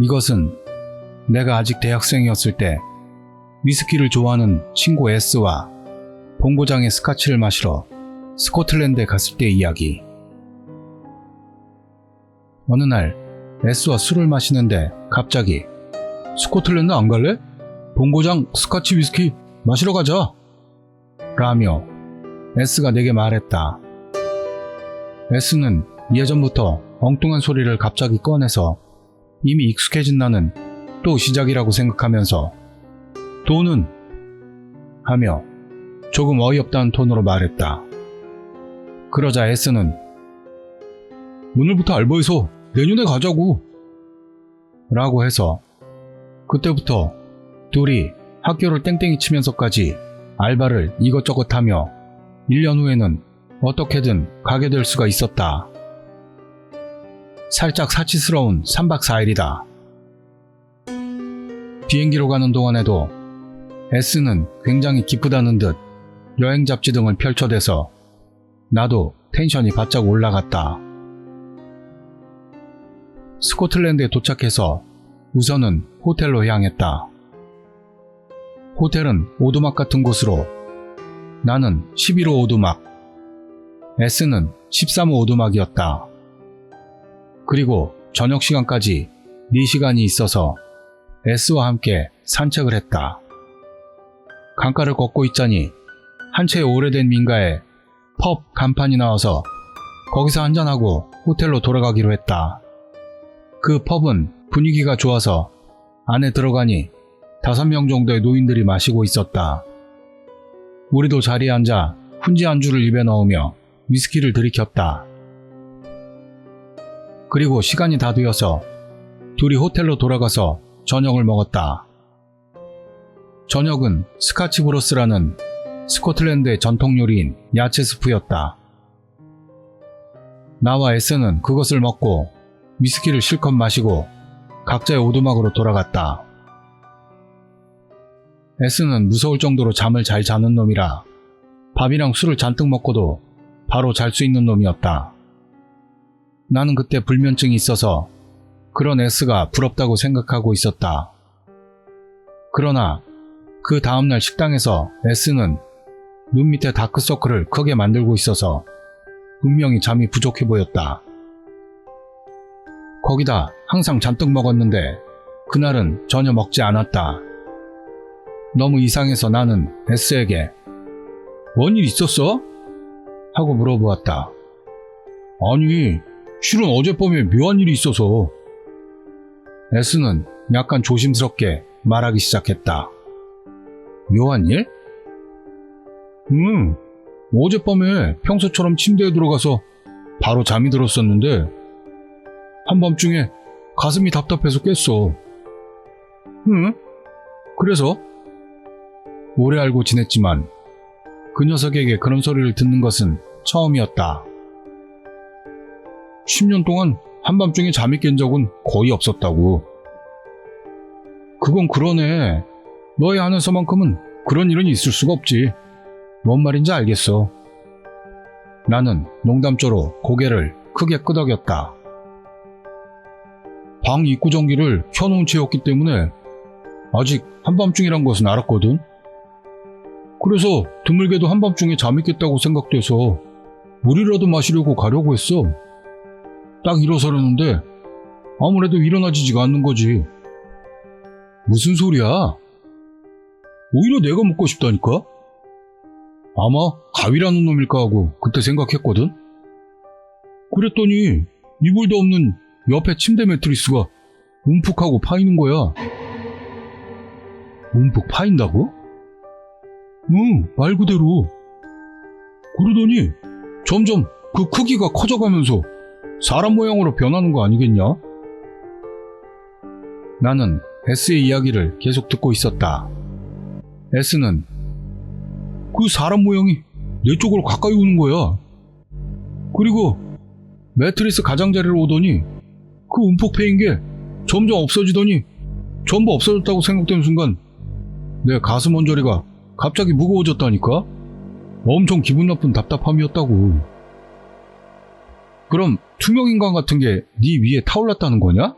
이것은 내가 아직 대학생이었을 때 위스키를 좋아하는 친구 S와 본고장의 스카치를 마시러 스코틀랜드에 갔을 때의 이야기. 어느 날 S와 술을 마시는데 갑자기 스코틀랜드 안 갈래? 본고장 스카치 위스키 마시러 가자! 라며 S가 내게 말했다. S는 예전부터 엉뚱한 소리를 갑자기 꺼내서 이미 익숙해진 나는 또 시작이라고 생각하면서 돈은? 하며 조금 어이없다는 톤으로 말했다. 그러자 S는 오늘부터 알바해서 내년에 가자고! 라고 해서 그때부터 둘이 학교를 땡땡이 치면서까지 알바를 이것저것 하며 1년 후에는 어떻게든 가게 될 수가 있었다. 살짝 사치스러운 3박 4일이다. 비행기로 가는 동안에도 S는 굉장히 기쁘다는 듯 여행 잡지 등을 펼쳐대서 나도 텐션이 바짝 올라갔다. 스코틀랜드에 도착해서 우선은 호텔로 향했다. 호텔은 오두막 같은 곳으로 나는 11호 오두막, S는 13호 오두막이었다. 그리고 저녁 시간까지 4시간이 있어서 S와 함께 산책을 했다. 강가를 걷고 있자니 한 채의 오래된 민가에 펍 간판이 나와서 거기서 한잔하고 호텔로 돌아가기로 했다. 그 펍은 분위기가 좋아서 안에 들어가니 5명 정도의 노인들이 마시고 있었다. 우리도 자리에 앉아 훈지 안주를 입에 넣으며 위스키를 들이켰다. 그리고 시간이 다 되어서 둘이 호텔로 돌아가서 저녁을 먹었다. 저녁은 스카치 브로스라는 스코틀랜드의 전통 요리인 야채 스프였다. 나와 S는 그것을 먹고 위스키를 실컷 마시고 각자의 오두막으로 돌아갔다. S는 무서울 정도로 잠을 잘 자는 놈이라 밥이랑 술을 잔뜩 먹고도 바로 잘 수 있는 놈이었다. 나는 그때 불면증이 있어서 그런 S가 부럽다고 생각하고 있었다. 그러나 그 다음날 식당에서 S는 눈 밑에 다크서클을 크게 만들고 있어서 분명히 잠이 부족해 보였다. 거기다 항상 잔뜩 먹었는데 그날은 전혀 먹지 않았다. 너무 이상해서 나는 S에게 뭔 일 있었어? 하고 물어보았다. 아니, 실은 어젯밤에 묘한 일이 있어서. S는 약간 조심스럽게 말하기 시작했다. 묘한 일? 어젯밤에 평소처럼 침대에 들어가서 바로 잠이 들었었는데 한밤중에 가슴이 답답해서 깼어. 그래서? 오래 알고 지냈지만 그 녀석에게 그런 소리를 듣는 것은 처음이었다. 10년 동안 한밤중에 잠이 깬 적은 거의 없었다고. 그건 그러네. 너의 안에서만큼은 그런 일은 있을 수가 없지. 뭔 말인지 알겠어. 나는 농담조로 고개를 크게 끄덕였다. 방 입구 전기를 켜놓은 채였기 때문에 아직 한밤중이란 것은 알았거든. 그래서 드물게도 한밤중에 잠이 깼다고 생각돼서 물이라도 마시려고 가려고 했어. 딱 일어서려는데 아무래도 일어나지지가 않는 거지. 무슨 소리야? 오히려 내가 묻고 싶다니까? 아마 가위라는 놈일까 하고 그때 생각했거든. 그랬더니 이불도 없는 옆에 침대 매트리스가 움푹하고 파이는 거야. 움푹 파인다고? 응, 말 그대로. 그러더니 점점 그 크기가 커져가면서 사람 모양으로 변하는 거 아니겠냐? 나는 S의 이야기를 계속 듣고 있었다. S는 그 사람 모양이 내 쪽으로 가까이 오는 거야. 그리고 매트리스 가장자리로 오더니 그 움푹 패인 게 점점 없어지더니 전부 없어졌다고 생각되는 순간 내 가슴 언저리가 갑자기 무거워졌다니까? 엄청 기분 나쁜 답답함이었다고. 그럼 투명인간 같은 게 네 위에 타올랐다는 거냐?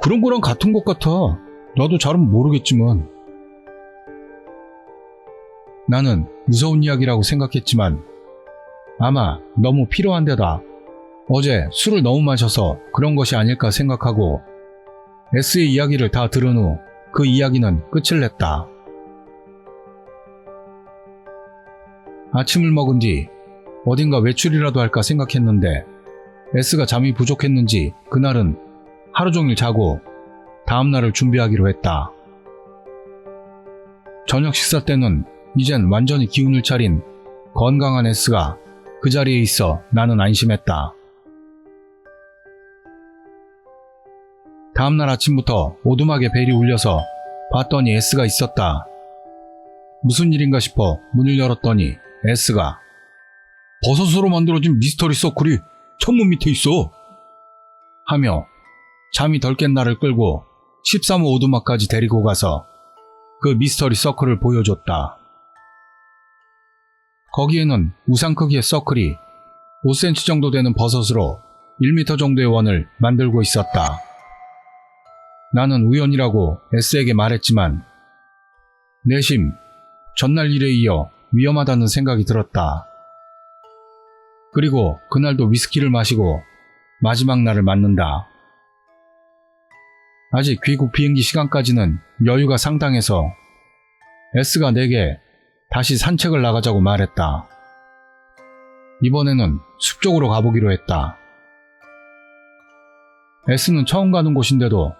그런 거랑 같은 것 같아. 나도 잘은 모르겠지만. 나는 무서운 이야기라고 생각했지만 아마 너무 필요한 데다 어제 술을 너무 마셔서 그런 것이 아닐까 생각하고 S의 이야기를 다 들은 후 그 이야기는 끝을 냈다. 아침을 먹은 뒤 어딘가 외출이라도 할까 생각했는데 S가 잠이 부족했는지 그날은 하루 종일 자고 다음날을 준비하기로 했다. 저녁 식사 때는 이젠 완전히 기운을 차린 건강한 S가 그 자리에 있어 나는 안심했다. 다음날 아침부터 오두막에 벨이 울려서 봤더니 S가 있었다. 무슨 일인가 싶어 문을 열었더니 S가 버섯으로 만들어진 미스터리 서클이 천문 밑에 있어 하며 잠이 덜 깬 나를 끌고 13호 오두막까지 데리고 가서 그 미스터리 서클을 보여줬다. 거기에는 우산 크기의 서클이 5cm 정도 되는 버섯으로 1m 정도의 원을 만들고 있었다. 나는 우연이라고 S에게 말했지만 내심 전날 일에 이어 위험하다는 생각이 들었다. 그리고 그날도 위스키를 마시고 마지막 날을 맞는다. 아직 귀국 비행기 시간까지는 여유가 상당해서 S가 내게 다시 산책을 나가자고 말했다. 이번에는 숲 쪽으로 가보기로 했다. S는 처음 가는 곳인데도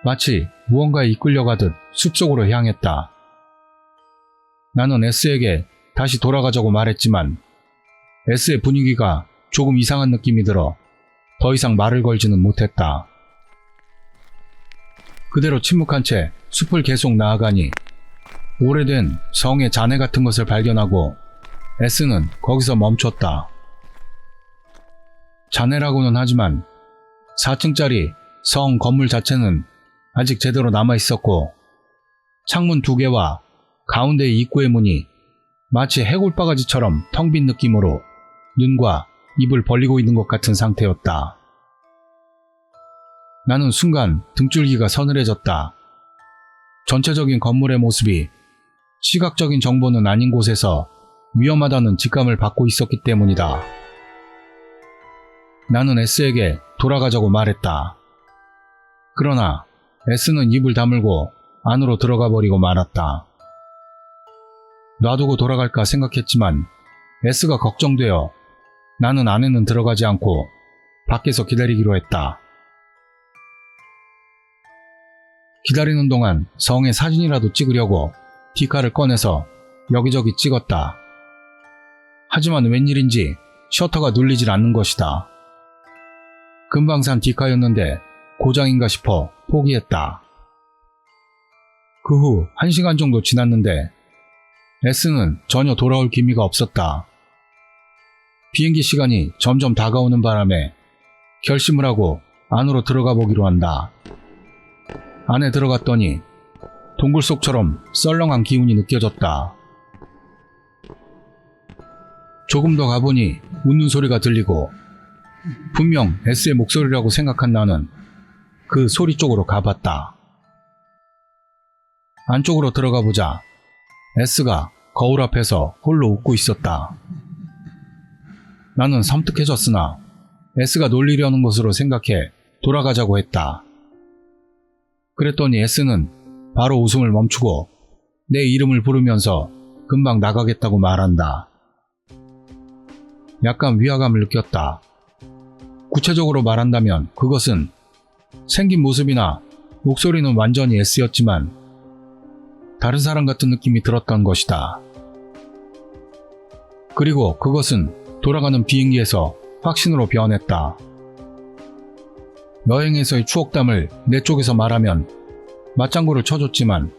마치 무언가에 이끌려가듯 숲속으로 향했다. 나는 S에게 다시 돌아가자고 말했지만 S의 분위기가 조금 이상한 느낌이 들어 더 이상 말을 걸지는 못했다. 그대로 침묵한 채 숲을 계속 나아가니 오래된 성의 잔해 같은 것을 발견하고 S는 거기서 멈췄다. 잔해라고는 하지만 4층짜리 성 건물 자체는 아직 제대로 남아있었고 창문 2개와 가운데의 입구의 문이 마치 해골바가지처럼 텅 빈 느낌으로 눈과 입을 벌리고 있는 것 같은 상태였다. 나는 순간 등줄기가 서늘해졌다. 전체적인 건물의 모습이 시각적인 정보는 아닌 곳에서 위험하다는 직감을 받고 있었기 때문이다. 나는 S에게 돌아가자고 말했다. 그러나 S는 입을 다물고 안으로 들어가 버리고 말았다. 놔두고 돌아갈까 생각했지만 S가 걱정되어 나는 안에는 들어가지 않고 밖에서 기다리기로 했다. 기다리는 동안 성의 사진이라도 찍으려고 디카를 꺼내서 여기저기 찍었다. 하지만 웬일인지 셔터가 눌리질 않는 것이다. 금방 산 디카였는데 고장인가 싶어 포기했다. 그 후 1시간 정도 지났는데 S는 전혀 돌아올 기미가 없었다. 비행기 시간이 점점 다가오는 바람에 결심을 하고 안으로 들어가 보기로 한다. 안에 들어갔더니 동굴 속처럼 썰렁한 기운이 느껴졌다. 조금 더 가보니 웃는 소리가 들리고 분명 S의 목소리라고 생각한 나는 그 소리 쪽으로 가봤다. 안쪽으로 들어가 보자 S가 거울 앞에서 홀로 웃고 있었다. 나는 섬뜩해졌으나 S가 놀리려는 것으로 생각해 돌아가자고 했다. 그랬더니 S는 바로 웃음을 멈추고 내 이름을 부르면서 금방 나가겠다고 말한다. 약간 위화감을 느꼈다. 구체적으로 말한다면 그것은 생긴 모습이나 목소리는 완전히 S였지만 다른 사람 같은 느낌이 들었던 것이다. 그리고 그것은 돌아가는 비행기에서 확신으로 변했다. 여행에서의 추억담을 내 쪽에서 말하면 맞장구를 쳐줬지만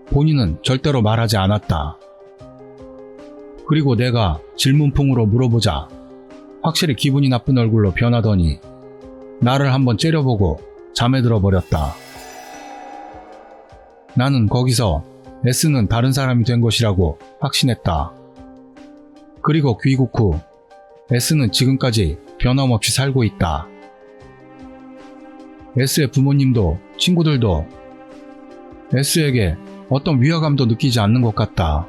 본인은 절대로 말하지 않았다. 그리고 내가 질문풍으로 물어보자 확실히 기분이 나쁜 얼굴로 변하더니 나를 한번 째려보고 잠에 들어버렸다. 나는 거기서 S는 다른 사람이 된 것이라고 확신했다. 그리고 귀국 후 S는 지금까지 변함없이 살고 있다. S의 부모님도 친구들도 S에게 어떤 위화감도 느끼지 않는 것 같다.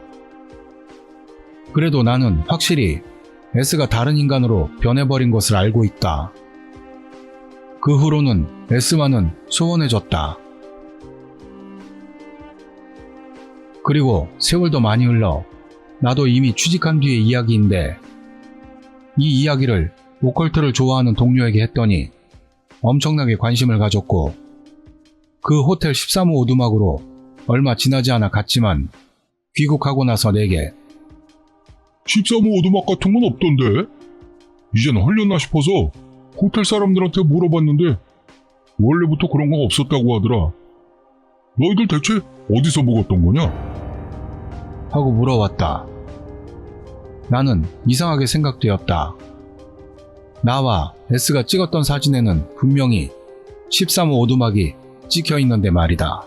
그래도 나는 확실히 S가 다른 인간으로 변해버린 것을 알고 있다. 그 후로는 S와는 소원해졌다. 그리고 세월도 많이 흘러 나도 이미 취직한 뒤의 이야기인데 이 이야기를 오컬트를 좋아하는 동료에게 했더니 엄청나게 관심을 가졌고 그 호텔 13호 오두막으로 얼마 지나지 않아 갔지만 귀국하고 나서 내게 13호 오두막 같은 건 없던데? 이젠 헐렸나 싶어서 호텔 사람들한테 물어봤는데 원래부터 그런 건 없었다고 하더라. 너희들 대체 어디서 먹었던 거냐? 하고 물어왔다. 나는 이상하게 생각되었다. 나와 S가 찍었던 사진에는 분명히 13호 오두막이 찍혀 있는데 말이다.